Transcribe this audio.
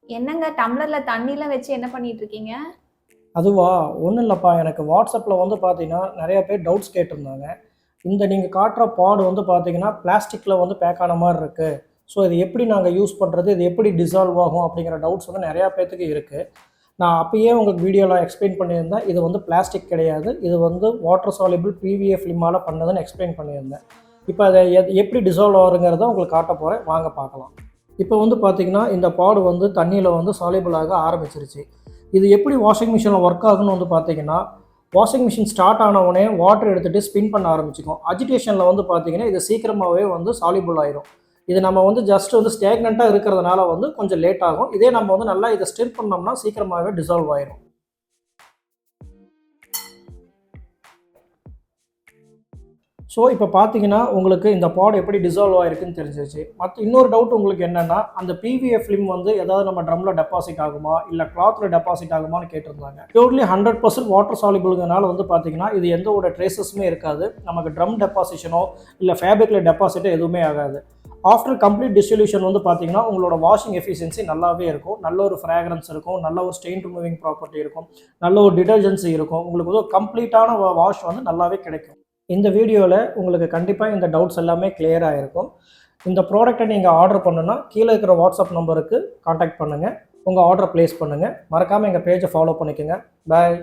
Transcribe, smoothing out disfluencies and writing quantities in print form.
என்னங்க டம்ளர்ல தண்ணிலாம் வச்சு என்ன பண்ணிட்டு இருக்கீங்க? அதுவா? ஒண்ணும் இல்லப்பா. எனக்கு WhatsAppல வந்து பார்த்தீங்கன்னா, நெறைய பேர் டவுட்ஸ் கேட்டிருந்தாங்க. இந்த நீங்க காட்டுற பாட் வந்து பார்த்தீங்கன்னா, பிளாஸ்டிக்ல வந்து பேக் ஆன மாரி இருக்கு. ஸோ இது எப்படி நாங்க யூஸ் பண்றது? இது எப்படி டிசால்வ் ஆகும்? அப்படிங்கிற டவுட்ஸ் வந்து நெறையா பேத்துக்கு இருக்கு. நான் அப்பயே உங்களுக்கு வீடியோல எக்ஸ்ப்ளைன் பண்ணியிருந்தேன். இது வந்து பிளாஸ்டிக் கிடையாது. இது வந்து வாட்டர் சால்யுபிள் PVA ஃபிலிமால பண்ணதுன்னு எக்ஸ்ப்ளைன் பண்ணியிருந்தேன். இப்ப அத எப்படி டிசால்வ் ஆகுங்கிறத உங்களுக்கு காட்டப் போறேன். வாங்க பார்க்கலாம். இப்போ வந்து பார்த்தீங்கன்னா, இந்த பாட் வந்து தண்ணீல வந்து சால்யுபிள் ஆக ஆரம்பிச்சிருச்சு. இது எப்படி வாஷிங் மிஷினில் ஒர்க் ஆகுன்னு வந்து பார்த்தீங்கன்னா, வாஷிங் மிஷின் ஸ்டார்ட் ஆன உடனே வாட்டர் எடுத்துகிட்டு ஸ்பின் பண்ண ஆரம்பிச்சுக்கும். அஜிடேஷனில் வந்து பார்த்தீங்கன்னா, இது சீக்கிரமாகவே வந்து சால்யுபிள் ஆயிரும். இது நம்ம வந்து ஜஸ்ட் வந்து ஸ்டேக்னண்ட்டாக இருக்கிறதுனால வந்து கொஞ்சம் லேட் ஆகும். இதே நம்ம வந்து நல்லா இதை ஸ்டிர் பண்ணோம்னா சீக்கிரமாகவே டிசால்வ் ஆயிரும். ஸோ இப்போ பார்த்தீங்கன்னா, உங்களுக்கு இந்த பாட் எப்படி டிசால்வ் ஆயிருக்குன்னு தெரிஞ்சிருச்சு. இன்னொரு டவுட் உங்களுக்கு என்னன்னா, அந்த PVA ஃபிலிம் வந்து ஏதாவது நம்ம ட்ரம்ல டெபாசிட் ஆகுமா? இல்ல கிளாத்ல டெபாசிட் ஆகுமான்னு கேட்டிருந்தாங்க. பியூர்லி 100% வாட்டர் சால்யுபிள்ங்கிறனால வந்து பார்த்தீங்கன்னா, இது எந்த ஒரு ட்ரேசஸுமே இருக்காது. நமக்கு ட்ரம் டெபாசிஷனோ, இல்ல ஃபேப்ரிக்ல டெபாசிட்டோ எதுவுமே ஆகாது. ஆஃப்டர் கம்ப்ளீட் டிசொல்யூஷன் வந்து பார்த்தீங்கன்னா, உங்களோட வாஷிங் எஃபிஷியன்சி நல்லாவே இருக்கும். நல்ல ஒரு ஃப்ராக்ரன்ஸ் இருக்கும். நல்ல ஒரு ஸ்டெயின் ரிமூவிங் ப்ராப்பர்ட்டி இருக்கும். நல்ல ஒரு டிடர்ஜென்சி இருக்கும். உங்களுக்கு வந்து கம்ப்ளீட்டான வாஷ் வந்து நல்லாவே கிடைக்கும். இந்த வீடியோவில் உங்களுக்கு கண்டிப்பாக இந்த டவுட்ஸ் எல்லாமே கிளியர் ஆகிருக்கும். இந்த ப்ராடக்ட்டை நீங்கள் ஆர்டர் பண்ணுன்னா கீழே இருக்கிற வாட்ஸ்அப் நம்பருக்கு காண்டாக்ட் பண்ணுங்கள். உங்கள் ஆர்டரை ப்ளேஸ் பண்ணுங்கள். மறக்காமல் எங்கள் பேஜை ஃபாலோ பண்ணிக்கோங்க. பாய்.